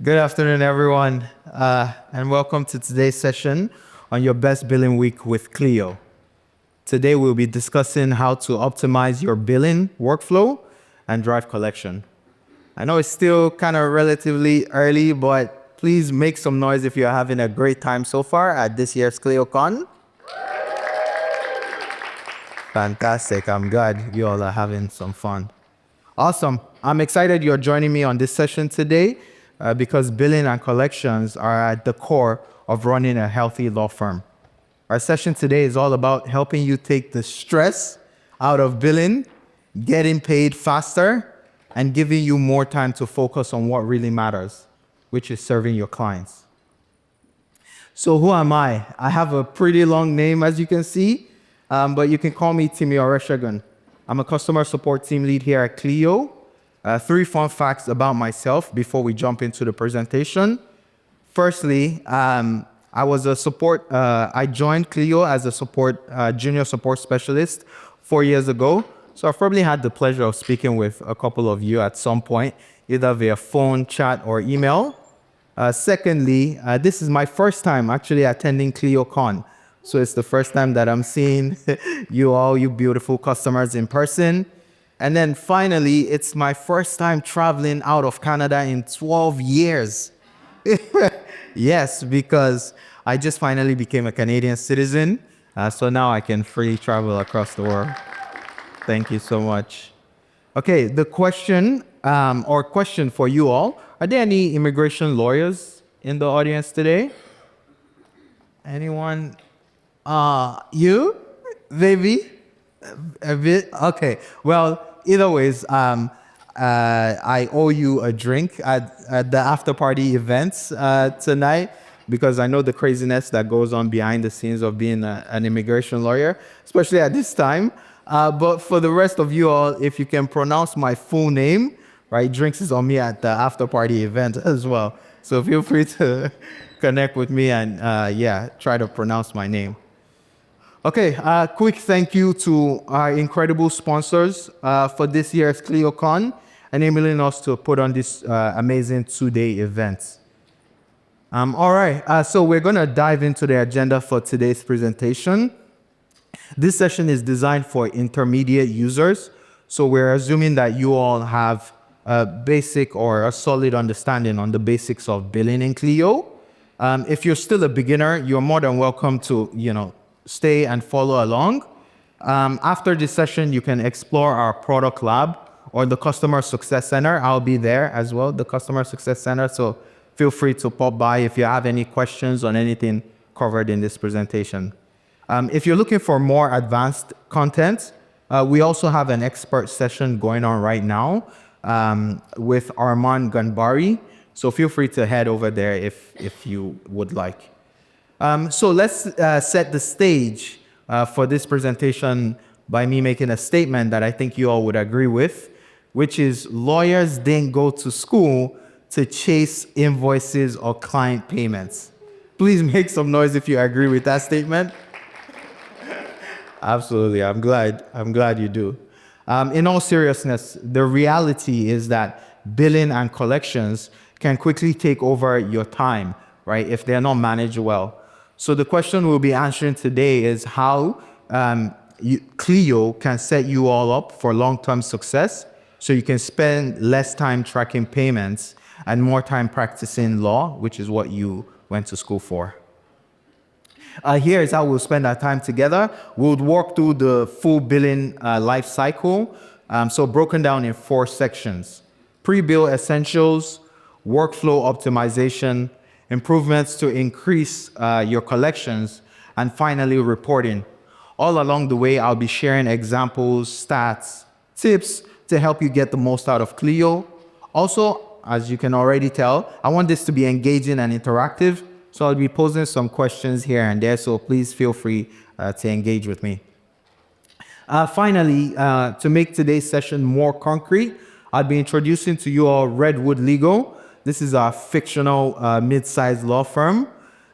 Good afternoon, everyone, and welcome to today's session on your best billing week with Clio. Today, we'll be discussing how to optimize your billing workflow and drive collection. I know it's still kind of relatively early, but please make some noise if you're having a great time so far at this year's ClioCon. Fantastic. I'm glad you all are having some fun. Awesome. I'm excited you're joining me on this session today because billing and collections are at the core of running a healthy law firm. Our session today is all about helping you take the stress out of billing, getting paid faster, and giving you more time to focus on what really matters, which is serving your clients. So who am I? I have a pretty long name, as you can see, but you can call me Timi Oreshegun. I'm a customer support team lead here at Clio. 3 fun facts about myself before we jump into the presentation. Firstly, I joined Clio as a junior support specialist 4 years ago. So I've probably had the pleasure of speaking with a couple of you at some point, either via phone, chat, or email. Secondly, this is my first time actually attending ClioCon. So it's the first time that I'm seeing you all, you beautiful customers in person. And then finally, it's my first time traveling out of Canada in 12 years. Yes, because I just finally became a Canadian citizen. So now I can freely travel across the world. Thank you so much. Okay, the question for you all, are there any immigration lawyers in the audience today? Anyone? You? Maybe? A bit? Okay. Well, either ways, I owe you a drink at the after party events tonight because I know the craziness that goes on behind the scenes of being an immigration lawyer, especially at this time. But for the rest of you all, if you can pronounce my full name, right, drinks is on me at the after party event as well. So feel free to connect with me and try to pronounce my name. Okay, quick thank you to our incredible sponsors for this year's ClioCon, enabling us to put on this amazing 2-day event. All right, so we're going to dive into the agenda for today's presentation. This session is designed for intermediate users, so we're assuming that you all have a basic or a solid understanding on the basics of billing in Clio. If you're still a beginner, you're more than welcome to, stay and follow along. After this session, you can explore our product lab or the Customer Success Center. I'll be there as well, the Customer Success Center. So feel free to pop by if you have any questions on anything covered in this presentation. If you're looking for more advanced content, we also have an expert session going on right now with Arman Ganbari. So feel free to head over there if you would like. So let's set the stage for this presentation by me making a statement that I think you all would agree with, which is lawyers didn't go to school to chase invoices or client payments. Please make some noise if you agree with that statement. Absolutely, I'm glad you do. In all seriousness, the reality is that billing and collections can quickly take over your time, right, if they're not managed well. So the question we'll be answering today is how Clio can set you all up for long-term success so you can spend less time tracking payments and more time practicing law, which is what you went to school for. Here is how we'll spend our time together. We'll walk through the full billing life cycle, so broken down in 4 sections: pre-bill essentials, workflow optimization, improvements to increase your collections, and finally reporting. All along the way, I'll be sharing examples, stats, tips to help you get the most out of Clio. Also, as you can already tell, I want this to be engaging and interactive, so I'll be posing some questions here and there, so please feel free to engage with me. Finally, to make today's session more concrete, I'll be introducing to you all Redwood Legal. This is our fictional mid-sized law firm.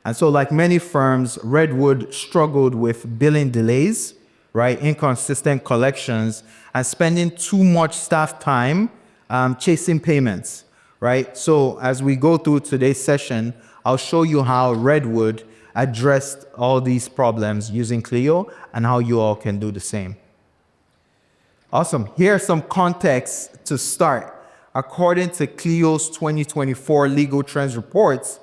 And so like many firms, Redwood struggled with billing delays, right, inconsistent collections, and spending too much staff time chasing payments, right? So as we go through today's session, I'll show you how Redwood addressed all these problems using Clio and how you all can do the same. Awesome. Here's some context to start. According to Clio's 2024 legal trends reports,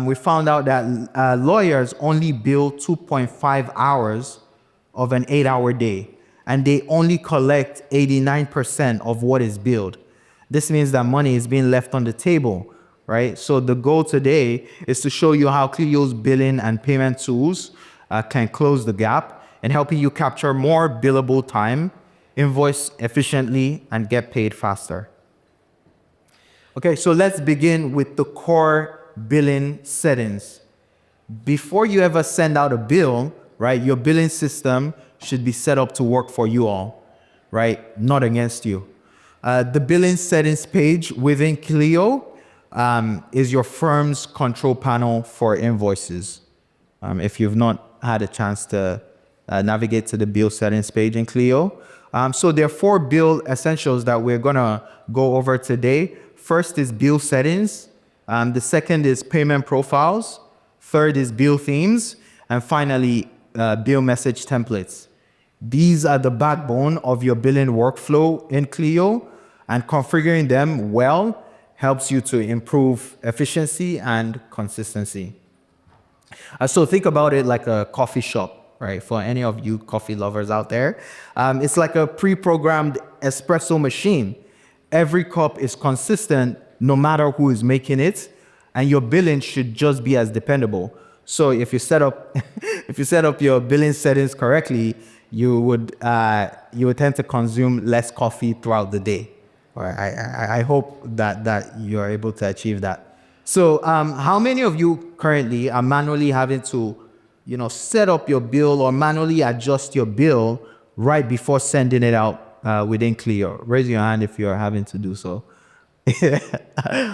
we found out that lawyers only bill 2.5 hours of an 8-hour day, and they only collect 89% of what is billed. This means that money is being left on the table, right? So the goal today is to show you how Clio's billing and payment tools can close the gap and helping you capture more billable time, invoice efficiently, and get paid faster. Okay, so let's begin with the core billing settings. Before you ever send out a bill, right, your billing system should be set up to work for you all, right, not against you. The billing settings page within Clio is your firm's control panel for invoices. If you've not had a chance to navigate to the bill settings page in Clio. So there are 4 bill essentials that we're gonna go over today. First is bill settings. The second is payment profiles. Third is bill themes. And finally, bill message templates. These are the backbone of your billing workflow in Clio, and configuring them well helps you to improve efficiency and consistency. So think about it like a coffee shop, right? For any of you coffee lovers out there, it's like a pre-programmed espresso machine. Every cup is consistent no matter who is making it, and your billing should just be as dependable. So if you set up your billing settings correctly, you would tend to consume less coffee throughout the day. I hope that you're able to achieve that. So how many of you currently are manually having to, set up your bill or manually adjust your bill right before sending it out within Clio? Raise your hand if you're having to do so.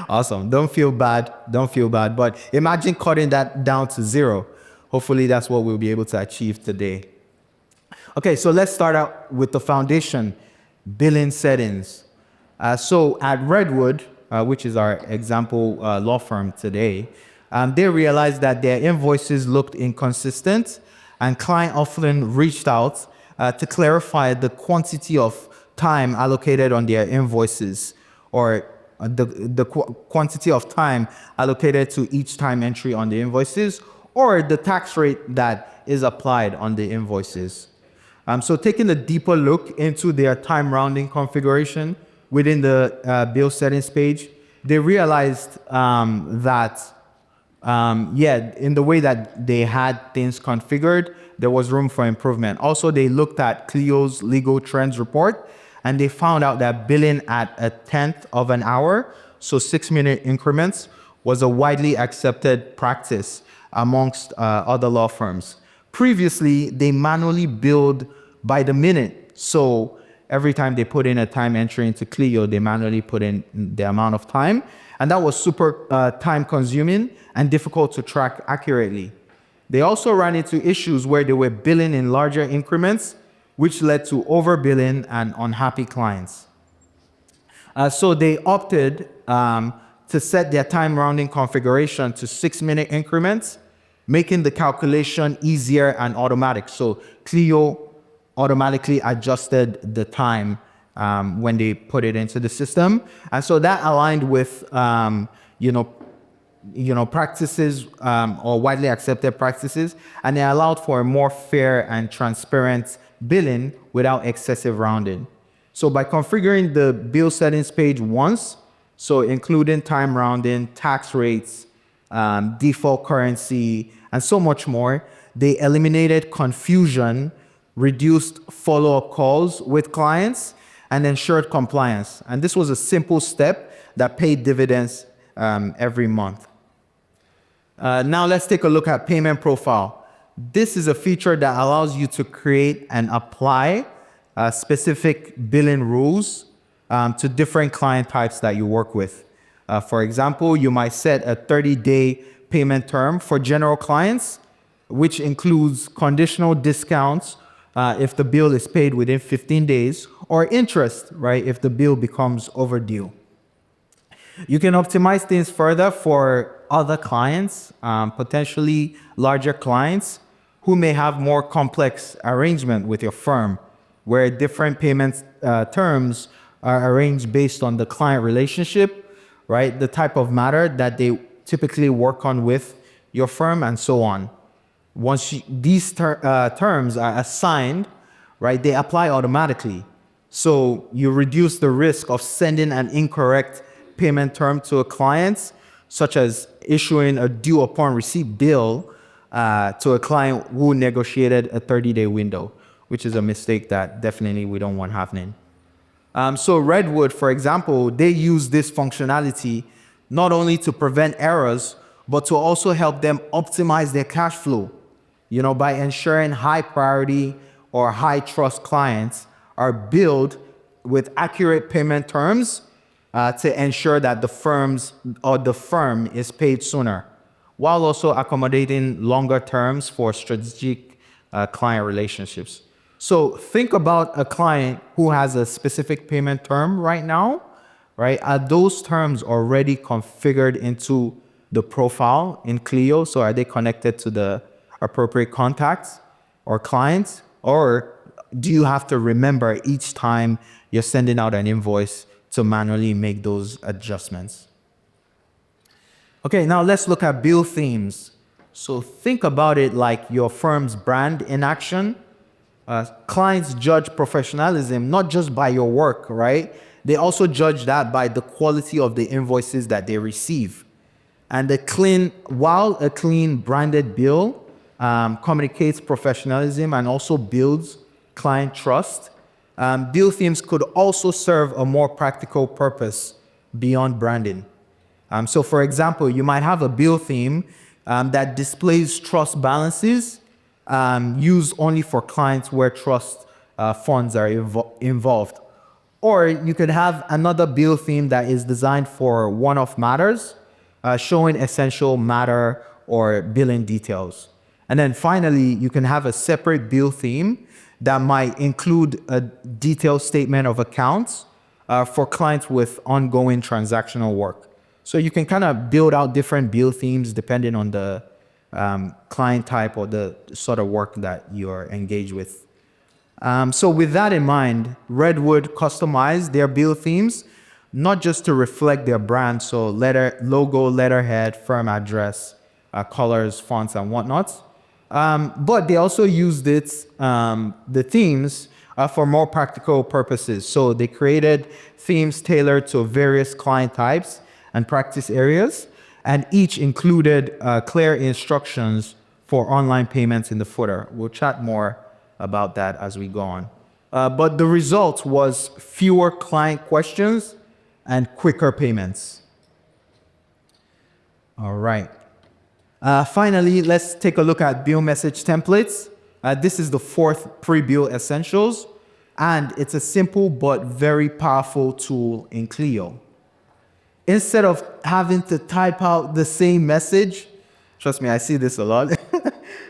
Awesome. Don't feel bad. But imagine cutting that down to 0. Hopefully that's what we'll be able to achieve today. Okay, so let's start out with the foundation, billing settings. So at Redwood, which is our example law firm today, they realized that their invoices looked inconsistent, and client often reached out to clarify the quantity of time allocated on their invoices, or the quantity of time allocated to each time entry on the invoices, or the tax rate that is applied on the invoices. So taking a deeper look into their time rounding configuration within the bill settings page, they realized that in the way that they had things configured, there was room for improvement. Also, they looked at Clio's legal trends report, and they found out that billing at 1/10 of an hour, so 6-minute increments, was a widely accepted practice amongst other law firms. Previously, they manually billed by the minute. So every time they put in a time entry into Clio, they manually put in the amount of time. And that was super time consuming and difficult to track accurately. They also ran into issues where they were billing in larger increments, which led to overbilling and unhappy clients. So they opted to set their time rounding configuration to 6-minute increments, making the calculation easier and automatic. So Clio automatically adjusted the time when they put it into the system. And so that aligned with, practices or widely accepted practices, and they allowed for a more fair and transparent billing without excessive rounding. So by configuring the bill settings page once, so including time rounding, tax rates, default currency, and so much more, they eliminated confusion, reduced follow-up calls with clients, and ensured compliance. And this was a simple step that paid dividends every month. Now let's take a look at payment profile. This is a feature that allows you to create and apply specific billing rules to different client types that you work with. For example, you might set a 30-day payment term for general clients, which includes conditional discounts if the bill is paid within 15 days, or interest, right, if the bill becomes overdue. You can optimize things further for other clients, potentially larger clients who may have more complex arrangement with your firm, where different payment terms are arranged based on the client relationship, right? The type of matter that they typically work on with your firm and so on. Once these terms are assigned, right, they apply automatically. So you reduce the risk of sending an incorrect payment term to a client, such as issuing a due upon receipt bill to a client who negotiated a 30-day window, which is a mistake that definitely we don't want happening. So Redwood, for example, they use this functionality not only to prevent errors, but to also help them optimize their cash flow, by ensuring high priority or high trust clients are billed with accurate payment terms to ensure that the firm is paid sooner, while also accommodating longer terms for strategic client relationships. So think about a client who has a specific payment term right now, right? Are those terms already configured into the profile in Clio? So are they connected to the appropriate contacts or clients? Or do you have to remember each time you're sending out an invoice to manually make those adjustments? Okay, now let's look at bill themes. So think about it like your firm's brand in action. Clients judge professionalism not just by your work, right? They also judge that by the quality of the invoices that they receive. And while a clean branded bill communicates professionalism and also builds client trust, bill themes could also serve a more practical purpose beyond branding. So for example, you might have a bill theme that displays trust balances used only for clients where trust funds are involved. Or you could have another bill theme that is designed for one-off matters, showing essential matter or billing details. And then finally, you can have a separate bill theme that might include a detailed statement of accounts for clients with ongoing transactional work. So you can kind of build out different bill themes depending on the client type or the sort of work that you're engaged with. So with that in mind, Redwood customized their bill themes, not just to reflect their brand, so logo, letterhead, firm address, colors, fonts, and whatnot. But they also used the themes for more practical purposes. So they created themes tailored to various client types and practice areas, and each included clear instructions for online payments in the footer. We'll chat more about that as we go on. But the result was fewer client questions and quicker payments. All right. Finally, let's take a look at bill message templates. This is the fourth pre-bill essentials, and it's a simple but very powerful tool in Clio. Instead of having to type out the same message, trust me, I see this a lot,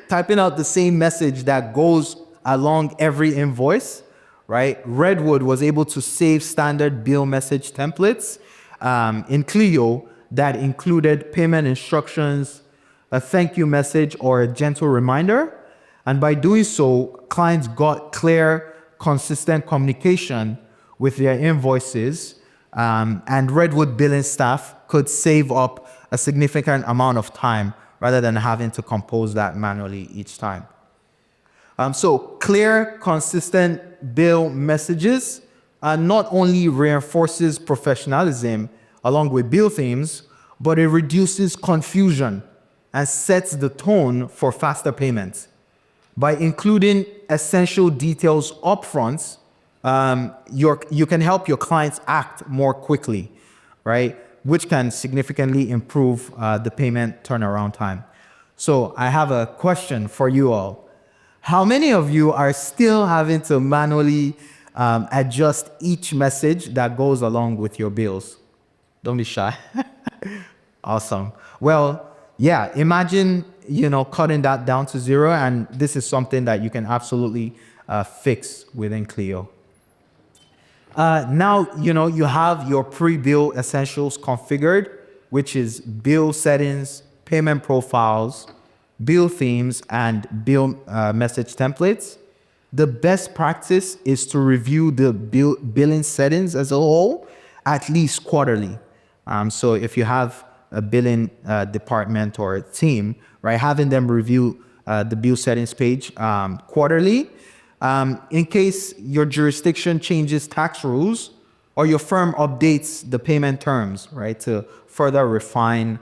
typing out the same message that goes along every invoice, right? Redwood was able to save standard bill message templates in Clio that included payment instructions, a thank you message, or a gentle reminder. And by doing so, clients got clear, consistent communication with their invoices, and Redwood billing staff could save up a significant amount of time rather than having to compose that manually each time. So clear, consistent bill messages not only reinforces professionalism along with bill themes, but it reduces confusion and sets the tone for faster payments. By including essential details upfront, you can help your clients act more quickly, right? Which can significantly improve the payment turnaround time. So I have a question for you all. How many of you are still having to manually adjust each message that goes along with your bills? Don't be shy. Awesome. Well, yeah, imagine, cutting that down to zero, and this is something that you can absolutely fix within Clio. Now, you have your pre-bill essentials configured, which is bill settings, payment profiles, bill themes, and bill message templates. The best practice is to review the billing settings as a whole, at least quarterly. So if you have a billing department or a team, right, having them review the bill settings page quarterly. In case your jurisdiction changes tax rules or your firm updates the payment terms, right, to further refine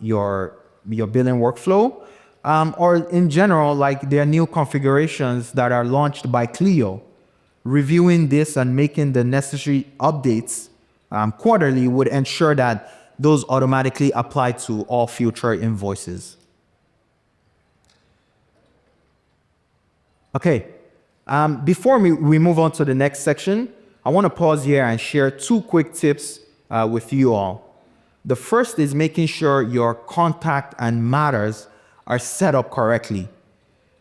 your billing workflow, or in general, like there are new configurations that are launched by Clio. Reviewing this and making the necessary updates quarterly would ensure that those automatically apply to all future invoices. Okay, before we move on to the next section, I want to pause here and share two quick tips with you all. The first is making sure your contact and matters are set up correctly,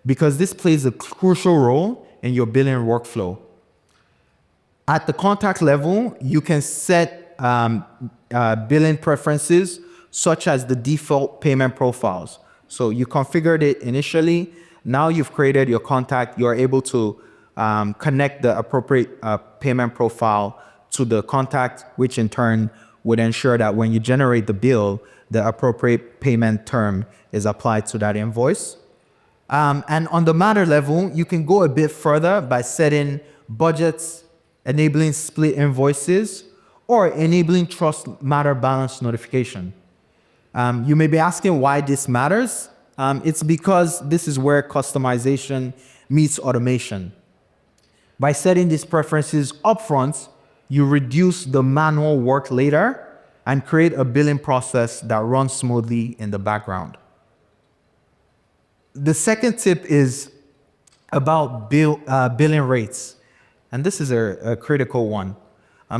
because this plays a crucial role in your billing workflow. At the contact level, you can set billing preferences such as the default payment profiles. So you configured it initially. Now you've created your contact. You're able to connect the appropriate payment profile to the contact, which in turn would ensure that when you generate the bill, the appropriate payment term is applied to that invoice. And on the matter level, you can go a bit further by setting budgets, enabling split invoices, or enabling trust matter balance notification. You may be asking why this matters. It's because this is where customization meets automation. By setting these preferences upfront, you reduce the manual work later and create a billing process that runs smoothly in the background. The second tip is about billing rates. And this is a critical one.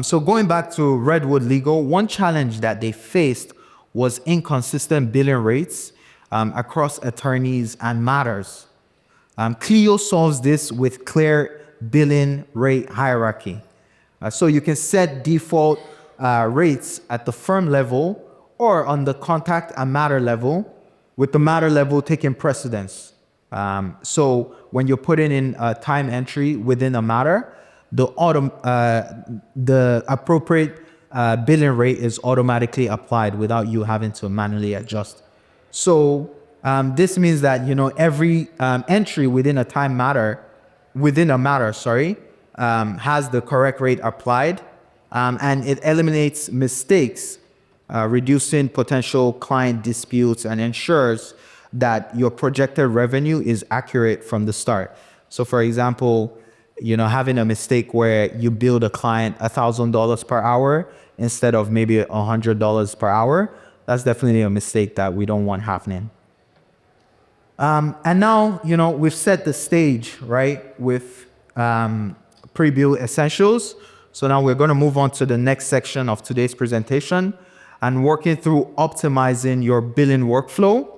So going back to Redwood Legal, one challenge that they faced was inconsistent billing rates across attorneys and matters. Clio solves this with clear billing rate hierarchy. So you can set default rates at the firm level or on the contact and matter level, with the matter level taking precedence. So when you're putting in a time entry within a matter, the appropriate billing rate is automatically applied without you having to manually adjust. So this means that every entry within a matter, has the correct rate applied, and it eliminates mistakes, reducing potential client disputes, and ensures that your projected revenue is accurate from the start. So for example, having a mistake where you bill a client $1,000 per hour instead of maybe $100 per hour, that's definitely a mistake that we don't want happening. And now, we've set the stage, right, with pre-bill essentials. So now we're going to move on to the next section of today's presentation and working through optimizing your billing workflow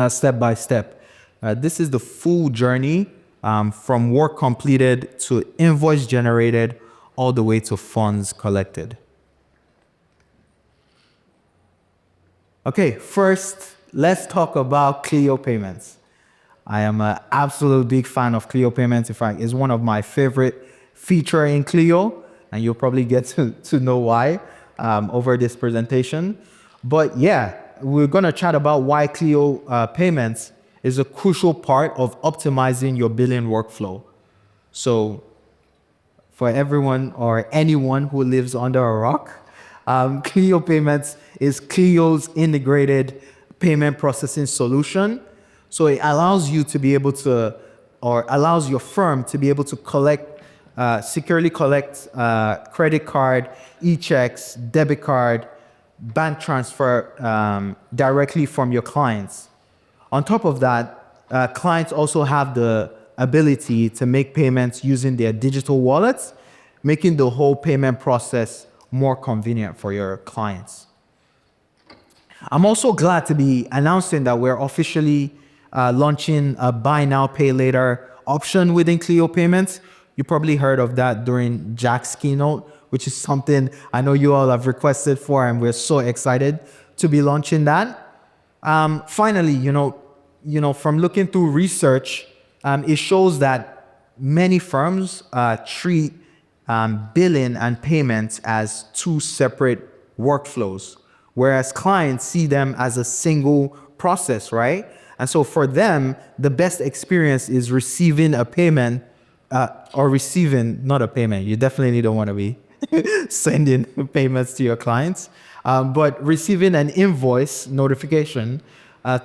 step by step. This is the full journey from work completed to invoice generated all the way to funds collected. Okay, first, let's talk about Clio payments. I am an absolute big fan of Clio payments. In fact, it's one of my favorite features in Clio, and you'll probably get to know why over this presentation. But yeah, we're going to chat about why Clio payments is a crucial part of optimizing your billing workflow. So for everyone or anyone who lives under a rock, Clio Payments is Clio's integrated payment processing solution. So it allows you to be able to, or allows your firm to be able to securely collect credit card, e-checks, debit card, bank transfer directly from your clients. On top of that, clients also have the ability to make payments using their digital wallets, making the whole payment process more convenient for your clients. I'm also glad to be announcing that we're officially launching a buy now, pay later option within Clio Payments, You probably heard of that during Jack's keynote, which is something I know you all have requested for, and we're so excited to be launching that. Finally, from looking through research, it shows that many firms treat billing and payments as two separate workflows, whereas clients see them as a single process, right? And so for them, the best experience is receiving a payment or receiving, not a payment. You definitely don't want to be sending payments to your clients, but receiving an invoice notification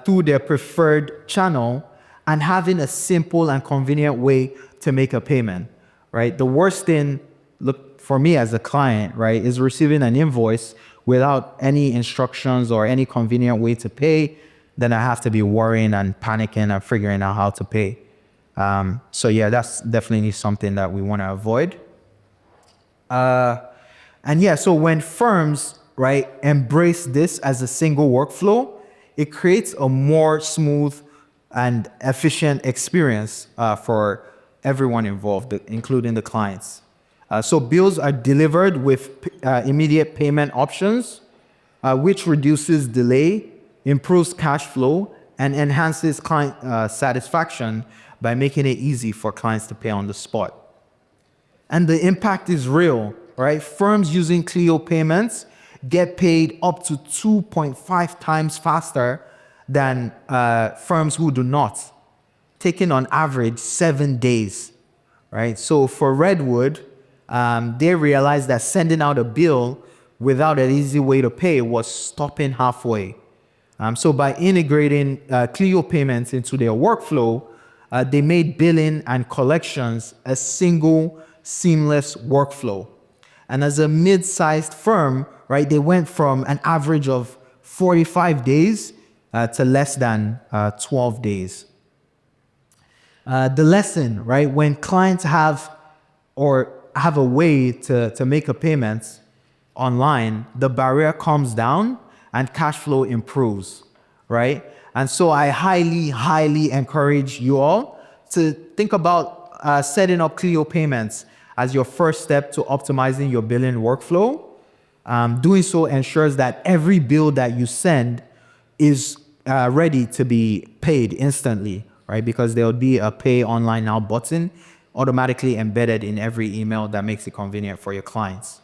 through their preferred channel and having a simple and convenient way to make a payment, right? The worst thing, look, for me as a client, right, is receiving an invoice without any instructions or any convenient way to pay. Then I have to be worrying and panicking and figuring out how to pay. So yeah, that's definitely something that we want to avoid. So when firms, right, embrace this as a single workflow, it creates a more smooth and efficient experience for everyone involved, including the clients. So bills are delivered with immediate payment options, which reduces delay, improves cash flow, and enhances client satisfaction by making it easy for clients to pay on the spot. And the impact is real, right? Firms using Clio payments get paid up to 2.5 times faster than firms who do not, taking on average 7 days, right? So for Redwood, they realized that sending out a bill without an easy way to pay was stopping halfway. So by integrating Clio payments into their workflow, they made billing and collections a single seamless workflow. And as a mid-sized firm, right, they went from an average of 45 days to less than 12 days. The lesson, right, when clients have a way to make a payment online, the barrier comes down and cash flow improves, right? And so I highly, highly encourage you all to think about setting up Clio payments as your first step to optimizing your billing workflow. Doing so ensures that every bill that you send is ready to be paid instantly, right? Because there will be a pay online now button automatically embedded in every email that makes it convenient for your clients.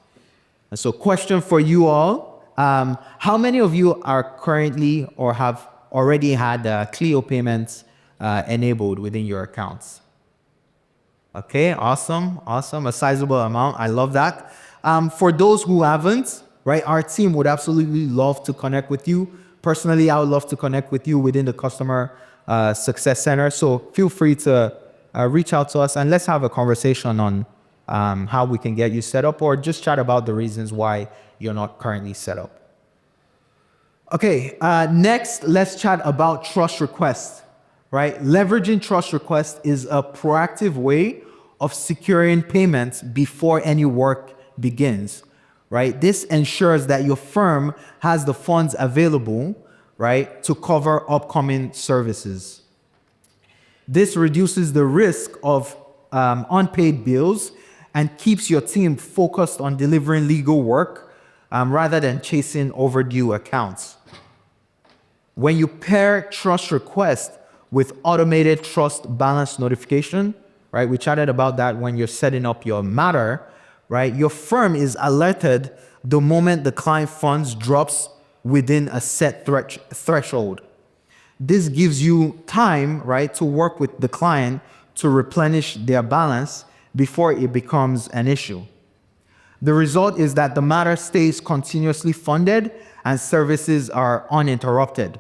And so question for you all, how many of you are currently or have already had Clio payments enabled within your accounts? Okay, awesome. A sizable amount. I love that. For those who haven't, right, our team would absolutely love to connect with you. Personally, I would love to connect with you within the Customer Success Center. So feel free to reach out to us and let's have a conversation on how we can get you set up, or just chat about the reasons why you're not currently set up. Okay, next, let's chat about trust requests, right? Leveraging trust requests is a proactive way of securing payments before any work begins, right? This ensures that your firm has the funds available, right, to cover upcoming services. This reduces the risk of unpaid bills and keeps your team focused on delivering legal work rather than chasing overdue accounts. When you pair trust request with automated trust balance notification, right? We chatted about that when you're setting up your matter, right? Your firm is alerted the moment the client funds drops within a set threshold. This gives you time, right, to work with the client to replenish their balance before it becomes an issue. The result is that the matter stays continuously funded and services are uninterrupted.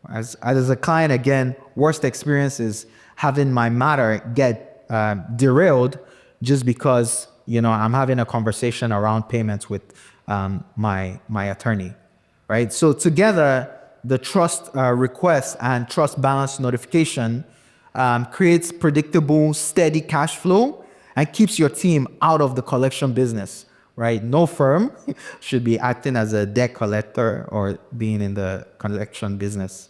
As a client, again, worst experience is having my matter get derailed just because, I'm having a conversation around payments with my attorney, right? So together, the trust request and trust balance notification creates predictable, steady cash flow and keeps your team out of the collection business, right? No firm should be acting as a debt collector or being in the collection business.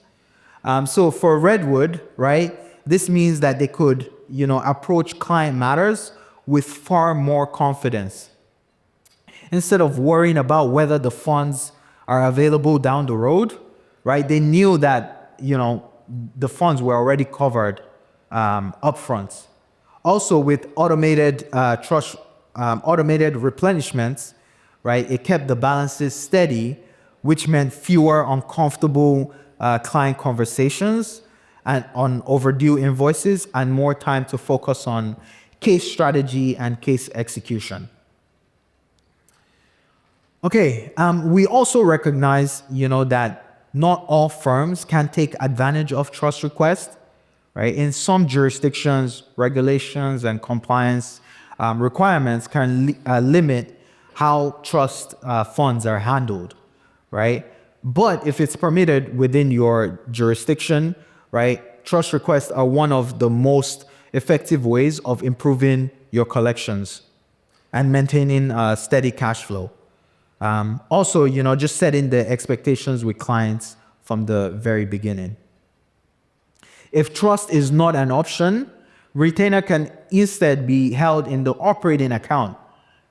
So for Redwood, right, this means that they could, approach client matters with far more confidence. Instead of worrying about whether the funds are available down the road, right? They knew that, the funds were already covered upfront. Also, with automated replenishments, right? It kept the balances steady, which meant fewer uncomfortable client conversations and on overdue invoices, and more time to focus on case strategy and case execution. Okay, we also recognize, that not all firms can take advantage of trust requests, right? In some jurisdictions, regulations and compliance requirements can limit how trust funds are handled, right? But if it's permitted within your jurisdiction, right, trust requests are one of the most effective ways of improving your collections and maintaining steady cash flow. Also, just setting the expectations with clients from the very beginning. If trust is not an option, retainer can instead be held in the operating account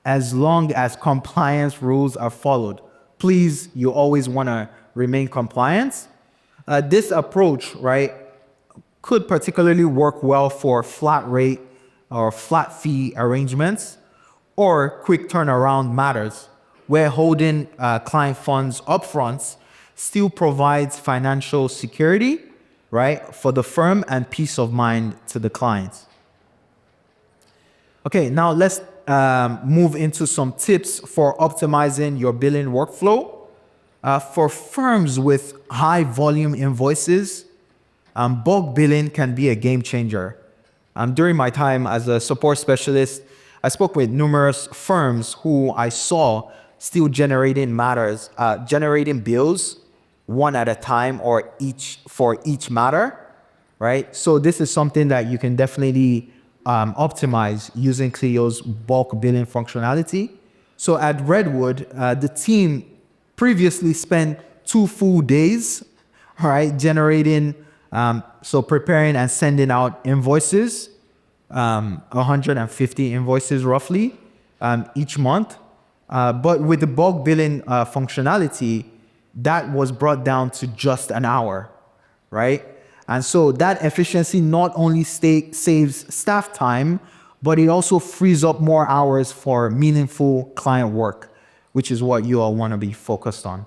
as long as compliance rules are followed. Please, you always want to remain compliant. This approach, right, could particularly work well for flat rate or flat fee arrangements or quick turnaround matters where holding client funds upfront still provides financial security, right, for the firm and peace of mind to the client. Okay, now let's move into some tips for optimizing your billing workflow. For firms with high volume invoices, bulk billing can be a game changer. During my time as a support specialist, I spoke with numerous firms who I saw still generating bills one at a time or for each matter, right? So this is something that you can definitely optimize using Clio's bulk billing functionality. So at Redwood, the team previously spent 2 full days, all right, preparing and sending out invoices, 150 invoices roughly each month. But with the bulk billing functionality, that was brought down to just an hour, right? And so that efficiency not only saves staff time, but it also frees up more hours for meaningful client work, which is what you all want to be focused on.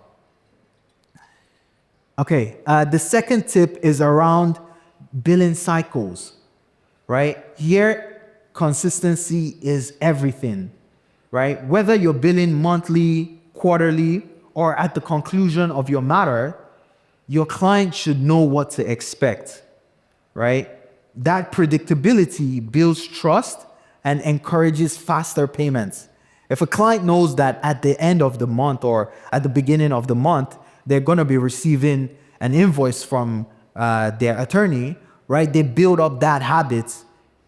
Okay, the second tip is around billing cycles, right? Here, consistency is everything, right? Whether you're billing monthly, quarterly, or at the conclusion of your matter, your client should know what to expect, right? That predictability builds trust and encourages faster payments. If a client knows that at the end of the month or at the beginning of the month, they're going to be receiving an invoice from their attorney, right? They build up that habit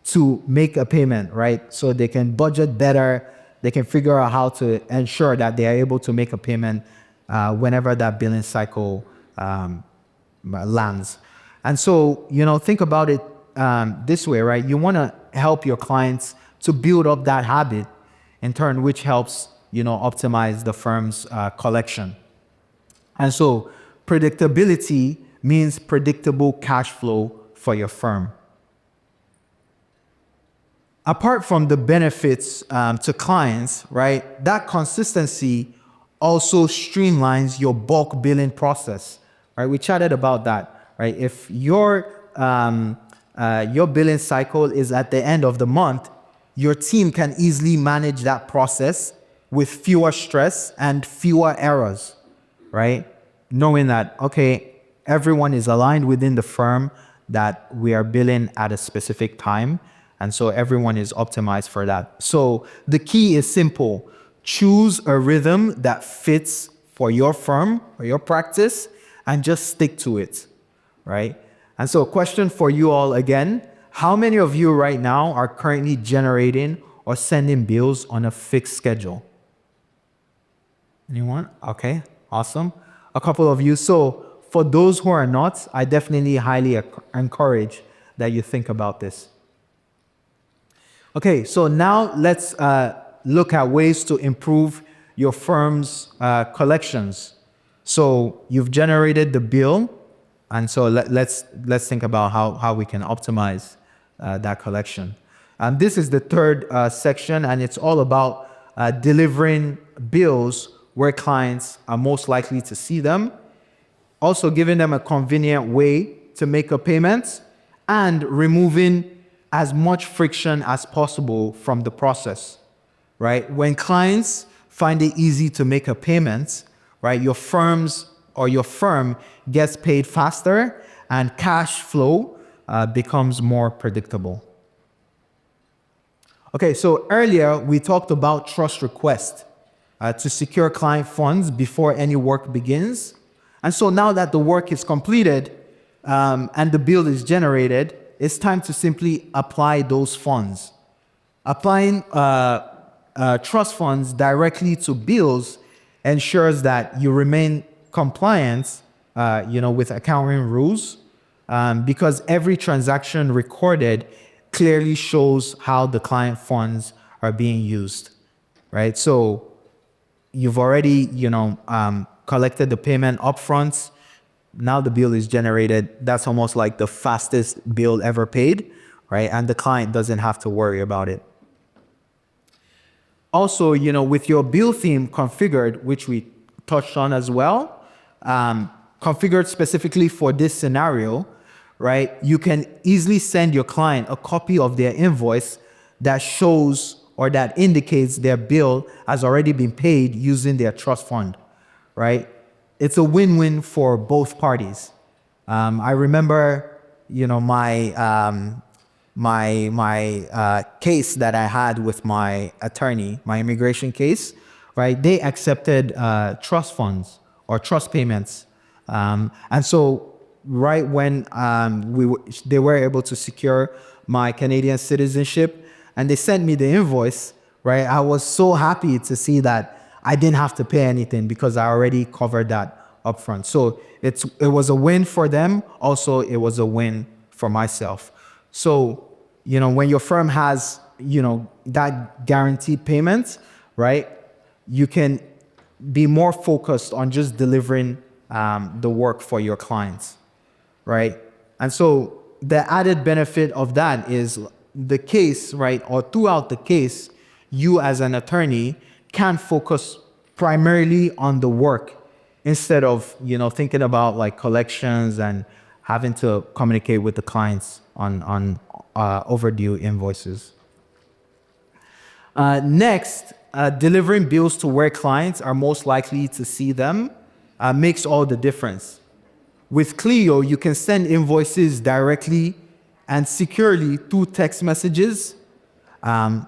to make a payment, right? So they can budget better. They can figure out how to ensure that they are able to make a payment whenever that billing cycle lands. And so, think about it this way, right? You want to help your clients to build up that habit in turn, which helps, optimize the firm's collection. And so predictability means predictable cash flow for your firm. Apart from the benefits to clients, right, that consistency also streamlines your bulk billing process, right? We chatted about that, right? If your billing cycle is at the end of the month, your team can easily manage that process with fewer stress and fewer errors, right? Knowing that, okay, everyone is aligned within the firm that we are billing at a specific time. And so everyone is optimized for that. So the key is simple. Choose a rhythm that fits for your firm or your practice and just stick to it, right? And so a question for you all again, how many of you right now are currently generating or sending bills on a fixed schedule? Anyone? Okay, awesome. A couple of you. So for those who are not, I definitely highly encourage that you think about this. Okay, so now let's look at ways to improve your firm's collections. So you've generated the bill, and so let's think about how we can optimize that collection. And this is the third section, and it's all about delivering bills where clients are most likely to see them, also giving them a convenient way to make a payment, and removing as much friction as possible from the process, right? When clients find it easy to make a payment, right, your firm gets paid faster and cash flow becomes more predictable. Okay, so earlier we talked about trust request to secure client funds before any work begins. And so now that the work is completed and the bill is generated, it's time to simply apply those funds. Applying trust funds directly to bills ensures that you remain compliant, with accounting rules, because every transaction recorded clearly shows how the client funds are being used, right? So you've already, collected the payment upfront. Now the bill is generated. That's almost like the fastest bill ever paid, right? And the client doesn't have to worry about it. Also, with your bill theme configured, which we touched on as well, configured specifically for this scenario, right? You can easily send your client a copy of their invoice that shows or that indicates their bill has already been paid using their trust fund, right? It's a win-win for both parties. I remember, my case that I had with my attorney, my immigration case, right? They accepted trust funds or trust payments, and so right when they were able to secure my Canadian citizenship, and they sent me the invoice, right? I was so happy to see that I didn't have to pay anything because I already covered that upfront. So it was a win for them. Also, it was a win for myself. So, when your firm has, that guaranteed payment, right, you can be more focused on just delivering the work for your clients, right? And so the added benefit of that is the case, right, or throughout the case, you as an attorney can focus primarily on the work instead of, thinking about like collections and having to communicate with the clients on overdue invoices. Next, delivering bills to where clients are most likely to see them makes all the difference. With Clio, you can send invoices directly and securely through text messages,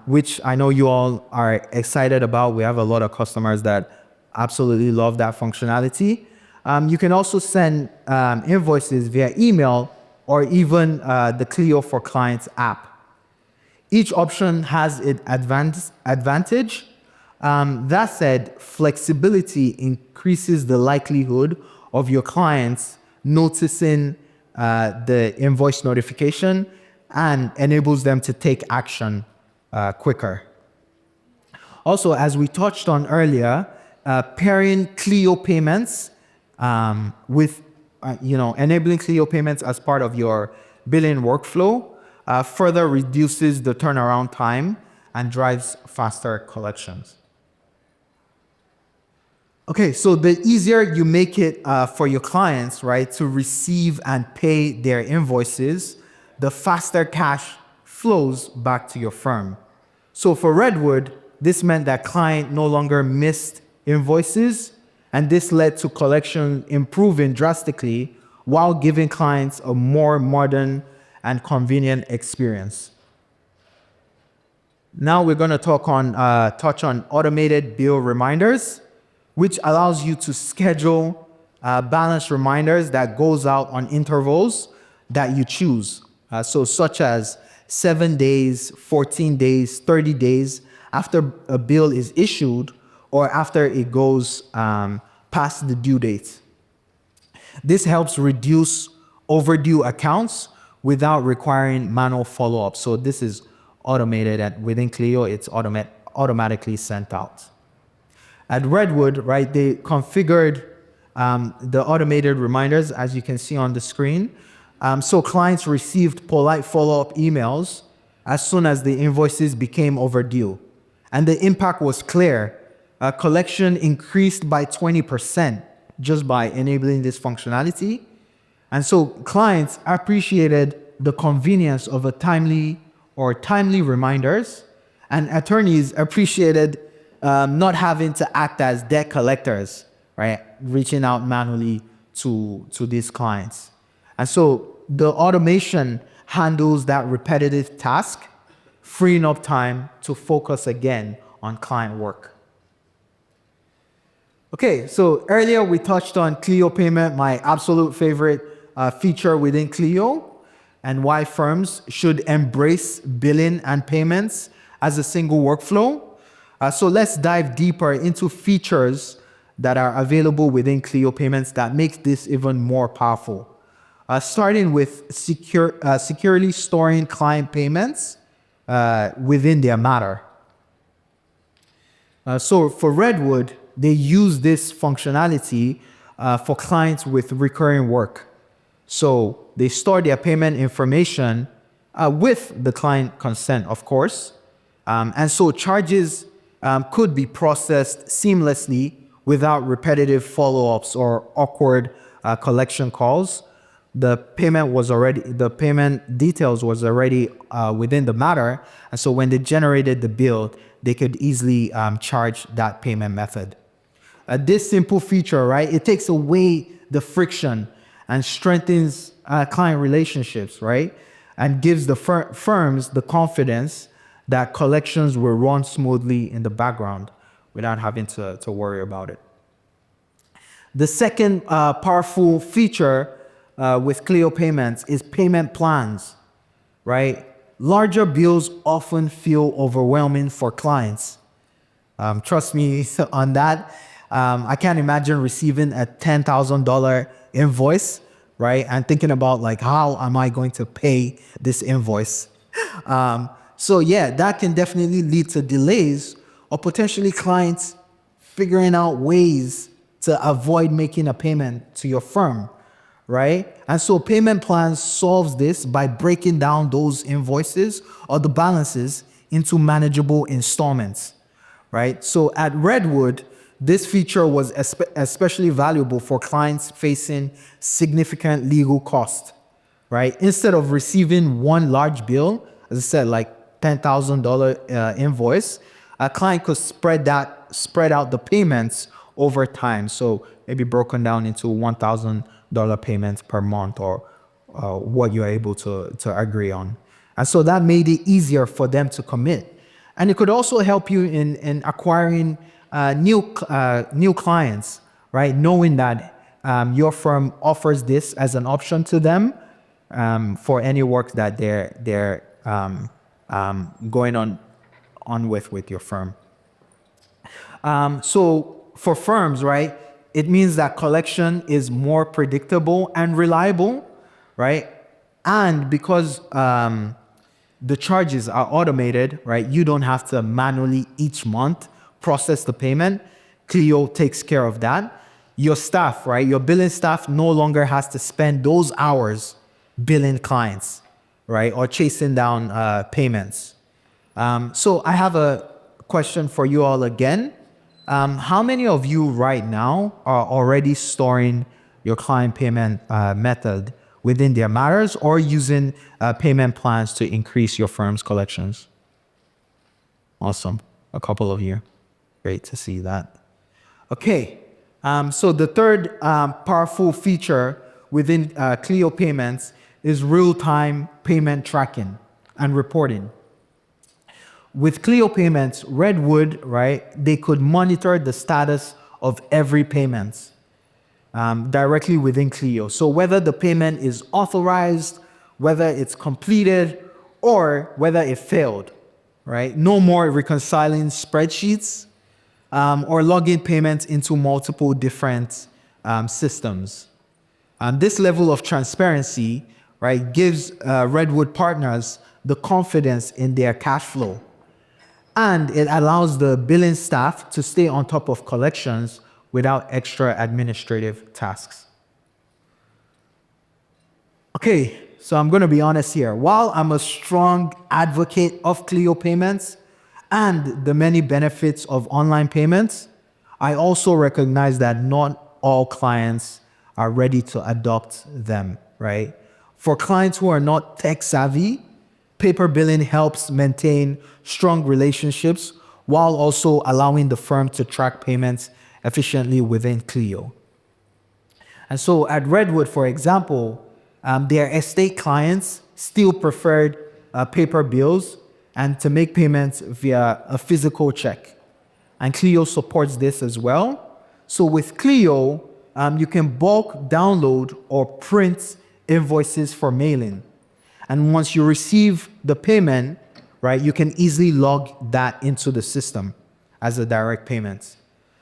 which I know you all are excited about. We have a lot of customers that absolutely love that functionality. You can also send invoices via email or even the Clio for Clients app. Each option has its advantage. That said, flexibility increases the likelihood of your clients noticing the invoice notification and enables them to take action quicker. Also, as we touched on earlier, pairing Clio payments with, enabling Clio payments as part of your billing workflow further reduces the turnaround time and drives faster collections. Okay, so the easier you make it for your clients, right, to receive and pay their invoices, the faster cash flows back to your firm. So for Redwood, this meant that client no longer missed invoices, and this led to collection improving drastically while giving clients a more modern and convenient experience. Now we're going to touch on automated bill reminders, which allows you to schedule balance reminders that goes out on intervals that you choose. So such as 7 days, 14 days, 30 days after a bill is issued or after it goes past the due date. This helps reduce overdue accounts without requiring manual follow-up. So this is automated, and within Clio, it's automatically sent out. At Redwood, right, they configured the automated reminders, as you can see on the screen. So clients received polite follow-up emails as soon as the invoices became overdue. And the impact was clear. Collection increased by 20% just by enabling this functionality. And so clients appreciated the convenience of a timely reminders, and attorneys appreciated not having to act as debt collectors, right? Reaching out manually to these clients. And so the automation handles that repetitive task, freeing up time to focus again on client work. Okay, so earlier we touched on Clio payment, my absolute favorite feature within Clio, and why firms should embrace billing and payments as a single workflow. So let's dive deeper into features that are available within Clio payments that makes this even more powerful. Starting with securely storing client payments within their matter. So for Redwood, they use this functionality for clients with recurring work. So they store their payment information with the client consent, of course. And so charges could be processed seamlessly without repetitive follow-ups or awkward collection calls. The payment details was already within the matter. And so when they generated the bill, they could easily charge that payment method. This simple feature, right, it takes away the friction and strengthens client relationships, right? And gives the firms the confidence that collections will run smoothly in the background without having to worry about it. The second powerful feature with Clio payments is payment plans, right? Larger bills often feel overwhelming for clients. Trust me on that. I can't imagine receiving a $10,000 invoice, right? And thinking about like, how am I going to pay this invoice? So yeah, that can definitely lead to delays or potentially clients figuring out ways to avoid making a payment to your firm, right? And so payment plans solves this by breaking down those invoices or the balances into manageable installments, right? So at Redwood, this feature was especially valuable for clients facing significant legal costs, right? Instead of receiving one large bill, as I said, like $10,000 invoice, a client could spread out the payments over time. So maybe broken down into $1,000 payments per month, or what you're able to agree on. And so that made it easier for them to commit. And it could also help you in acquiring new clients, right? Knowing that your firm offers this as an option to them for any work that they're going on with your firm. So for firms, right, it means that collection is more predictable and reliable, right? And because the charges are automated, right, you don't have to manually each month process the payment. Clio takes care of that. Your staff, right, your billing staff no longer has to spend those hours billing clients, right, or chasing down payments. So I have a question for you all again. How many of you right now are already storing your client payment method within their matters or using payment plans to increase your firm's collections? Awesome. A couple of you. Great to see that. Okay. So the third powerful feature within Clio payments is real-time payment tracking and reporting. With Clio payments, Redwood, right, they could monitor the status of every payment directly within Clio. So whether the payment is authorized, whether it's completed, or whether it failed, right? No more reconciling spreadsheets or logging payments into multiple different systems. This level of transparency, right, gives Redwood partners the confidence in their cash flow. And it allows the billing staff to stay on top of collections without extra administrative tasks. Okay, so I'm going to be honest here. While I'm a strong advocate of Clio payments and the many benefits of online payments, I also recognize that not all clients are ready to adopt them, right? For clients who are not tech savvy, paper billing helps maintain strong relationships while also allowing the firm to track payments efficiently within Clio. And so at Redwood, for example, their estate clients still preferred paper bills and to make payments via a physical check. And Clio supports this as well. So with Clio, you can bulk download or print invoices for mailing. And once you receive the payment, right, you can easily log that into the system as a direct payment.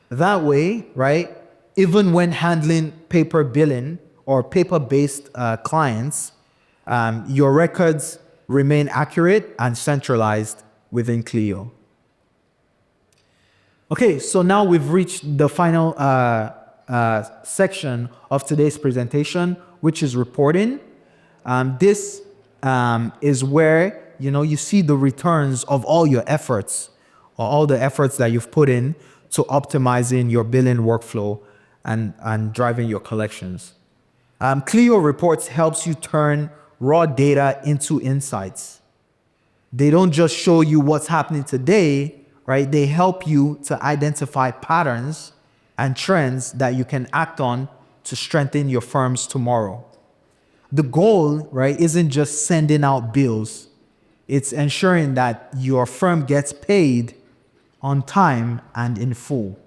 That way, right, even when handling paper billing or paper-based clients, your records remain accurate and centralized within Clio. Okay, so now we've reached the final section of today's presentation, which is reporting. This is where you see the returns of all your efforts, or all the efforts that you've put in to optimizing your billing workflow and driving your collections. Clio Reports helps you turn raw data into insights. They don't just show you what's happening today, right? They help you to identify patterns and trends that you can act on to strengthen your firm's tomorrow. The goal, right, isn't just sending out bills. It's ensuring that your firm gets paid on time and in full.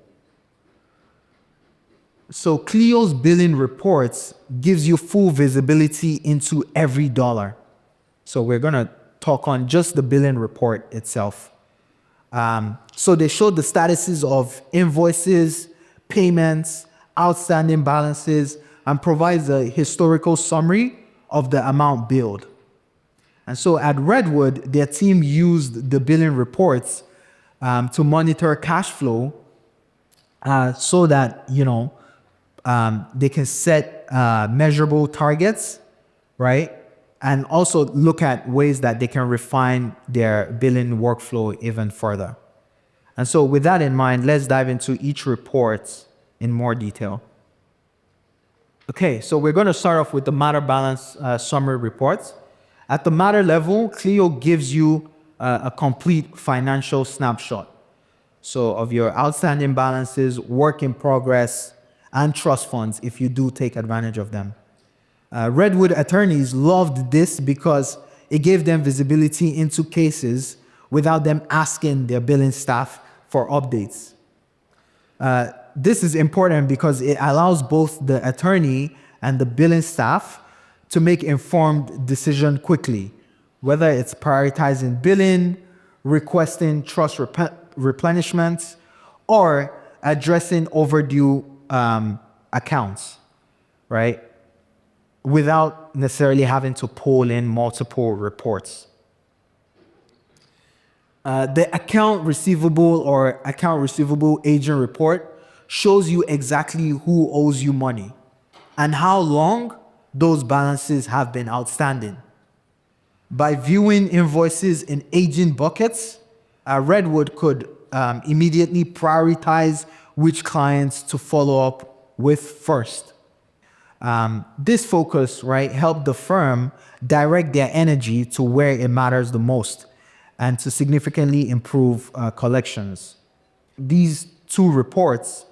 So Clio's billing reports gives you full visibility into every dollar. So we're going to talk on just the billing report itself. So they show the statuses of invoices, payments, outstanding balances, and provides a historical summary of the amount billed. And so at Redwood, their team used the billing reports to monitor cash flow so that, they can set measurable targets, right? And also look at ways that they can refine their billing workflow even further. And so with that in mind, let's dive into each report in more detail. Okay, so we're going to start off with the matter balance summary reports. At the matter level, Clio gives you a complete financial snapshot. So of your outstanding balances, work in progress, and trust funds if you do take advantage of them. Redwood attorneys loved this because it gave them visibility into cases without them asking their billing staff for updates. This is important because it allows both the attorney and the billing staff to make informed decision quickly, whether it's prioritizing billing, requesting trust replenishments, or addressing overdue accounts, right? Without necessarily having to pull in multiple reports. The account receivable or account receivable agent report shows you exactly who owes you money and how long those balances have been outstanding. By viewing invoices in aging buckets, Redwood could immediately prioritize which clients to follow up with first. This focus, right, helped the firm direct their energy to where it matters the most and to significantly improve collections. These two reports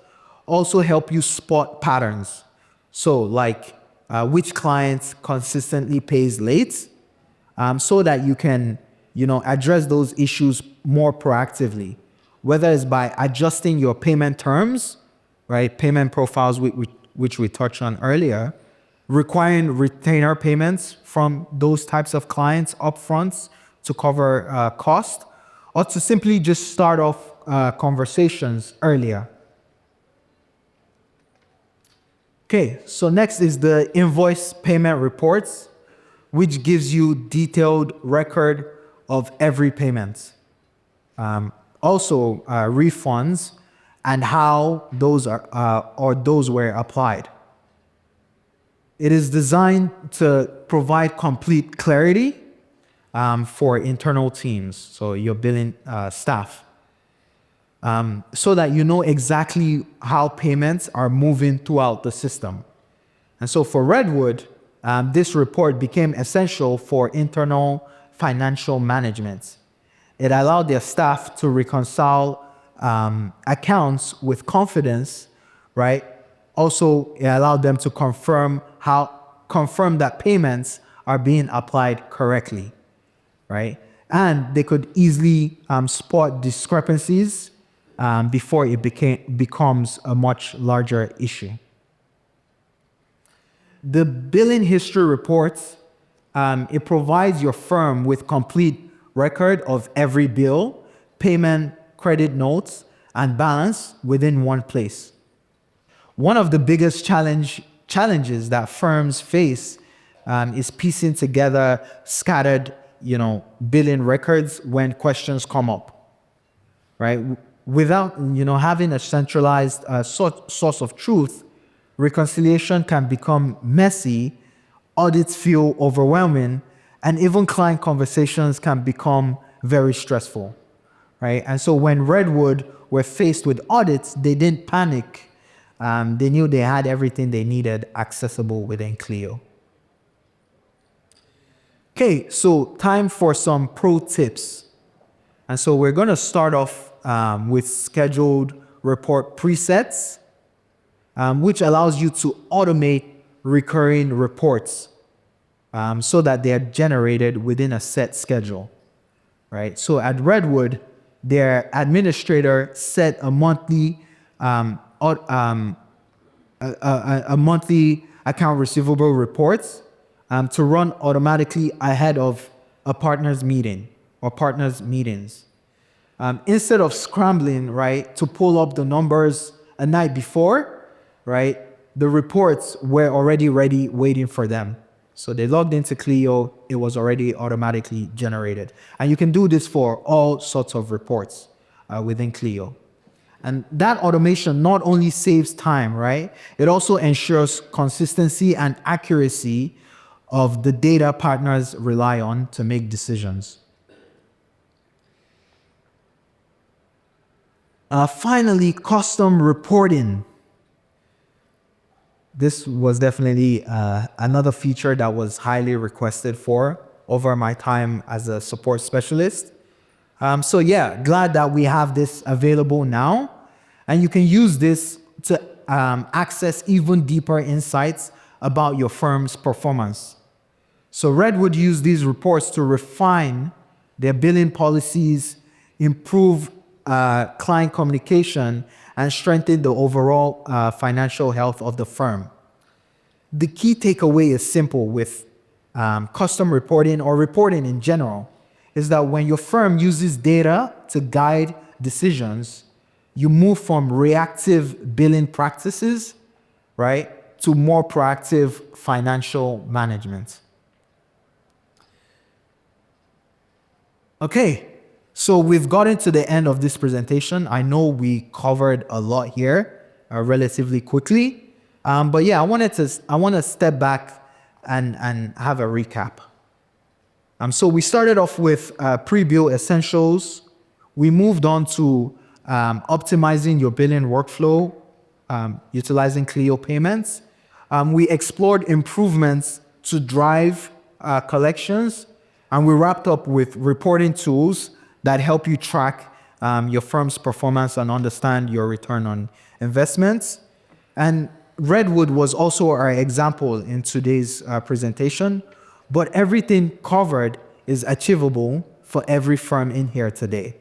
also help you spot patterns. So like which clients consistently pays late, so that you can, address those issues more proactively, whether it's by adjusting your payment terms, right, payment profiles, which we touched on earlier, requiring retainer payments from those types of clients upfront to cover cost, or to simply just start off conversations earlier. Okay, so next is the invoice payment reports, which gives you detailed record of every payment. Also, refunds and how those are or those were applied. It is designed to provide complete clarity for internal teams, so your billing staff, so that you know exactly how payments are moving throughout the system. And so for Redwood, this report became essential for internal financial management. It allowed their staff to reconcile accounts with confidence, right? Also, it allowed them to confirm that payments are being applied correctly, right? And they could easily spot discrepancies before it becomes a much larger issue. The billing history reports, it provides your firm with complete record of every bill, payment, credit notes, and balance within one place. One of the biggest challenges that firms face is piecing together scattered, billing records when questions come up, right? Without, having a centralized source of truth, reconciliation can become messy, audits feel overwhelming, and even client conversations can become very stressful, right? And so when Redwood were faced with audits, they didn't panic. They knew they had everything they needed accessible within Clio. Okay, so time for some pro tips. And so we're going to start off with scheduled report presets, which allows you to automate recurring reports so that they are generated within a set schedule, right? So at Redwood, their administrator set a monthly monthly account receivable reports to run automatically ahead of a partner's meeting or partners' meetings. Instead of scrambling, right, to pull up the numbers a night before, right, the reports were already ready waiting for them. So they logged into Clio, it was already automatically generated. And you can do this for all sorts of reports within Clio. And that automation not only saves time, right? It also ensures consistency and accuracy of the data partners rely on to make decisions. Finally, custom reporting. This was definitely another feature that was highly requested for over my time as a support specialist. So yeah, glad that we have this available now. And you can use this to access even deeper insights about your firm's performance. So Redwood used these reports to refine their billing policies, improve client communication, and strengthen the overall financial health of the firm. The key takeaway is simple with custom reporting or reporting in general, is that when your firm uses data to guide decisions, you move from reactive billing practices, right, to more proactive financial management. Okay, so we've gotten to the end of this presentation. I know we covered a lot here relatively quickly, but yeah, I want to step back and have a recap. So we started off with pre-bill essentials. We moved on to optimizing your billing workflow, utilizing Clio payments. We explored improvements to drive collections, and we wrapped up with reporting tools that help you track your firm's performance and understand your return on investments. And Redwood was also our example in today's presentation, but everything covered is achievable for every firm in here today,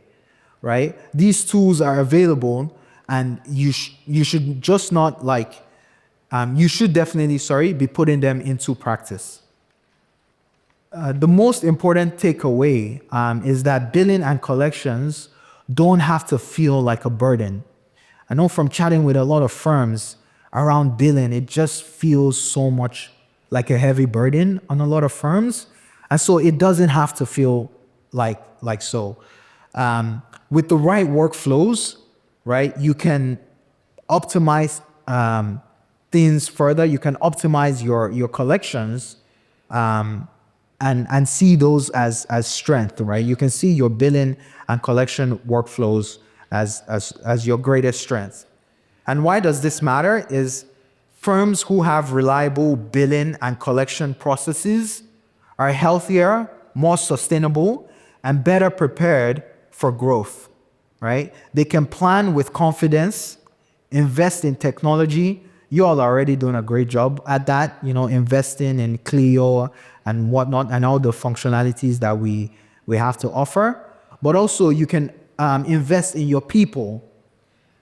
right? These tools are available, and you should just not you should definitely, be putting them into practice. The most important takeaway is that billing and collections don't have to feel like a burden. I know from chatting with a lot of firms around billing, it just feels so much like a heavy burden on a lot of firms. And so it doesn't have to feel like so. With the right workflows, right, you can optimize things further. You can optimize your collections and see those as strength, right? You can see your billing and collection workflows as your greatest strength. And why does this matter is firms who have reliable billing and collection processes are healthier, more sustainable, and better prepared for growth, right? They can plan with confidence, invest in technology. You all are already doing a great job at that, investing in Clio and whatnot and all the functionalities that we have to offer. But also you can invest in your people.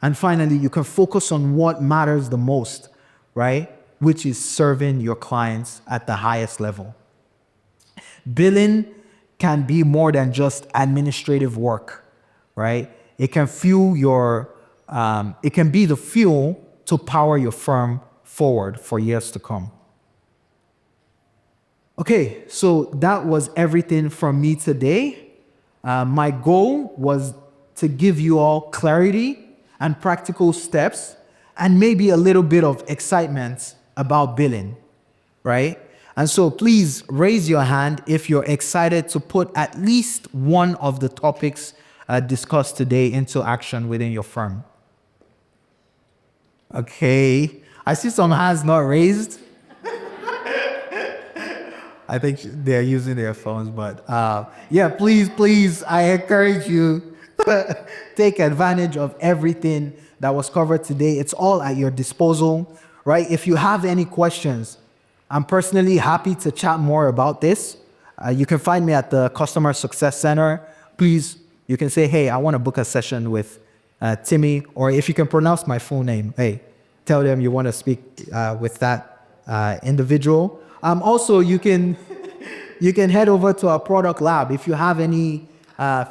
And finally, you can focus on what matters the most, right? Which is serving your clients at the highest level. Billing can be more than just administrative work, right? It can it can be the fuel to power your firm forward for years to come. Okay, so that was everything from me today. My goal was to give you all clarity and practical steps and maybe a little bit of excitement about billing, right? And so please raise your hand if you're excited to put at least one of the topics discussed today into action within your firm. Okay, I see some hands not raised. I think they're using their phones, but yeah, please, I encourage you to take advantage of everything that was covered today. It's all at your disposal, right? If you have any questions, I'm personally happy to chat more about this. You can find me at the Customer Success Center. Please, you can say, hey, I want to book a session with Timmy, or if you can pronounce my full name, hey, tell them you want to speak with that individual. Also, you can head over to our product lab if you have any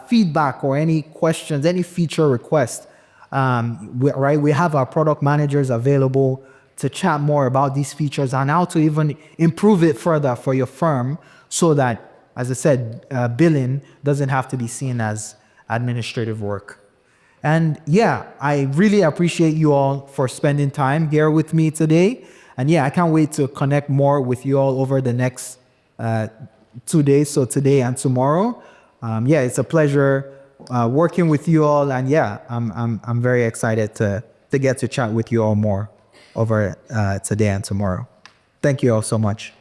feedback or any questions, any feature requests. We have our product managers available to chat more about these features and how to even improve it further for your firm so that, as I said, billing doesn't have to be seen as administrative work. And yeah, I really appreciate you all for spending time here with me today. And yeah, I can't wait to connect more with you all over the next 2 days, so today and tomorrow. Yeah, it's a pleasure working with you all. And yeah, I'm very excited to get to chat with you all more over today and tomorrow. Thank you all so much.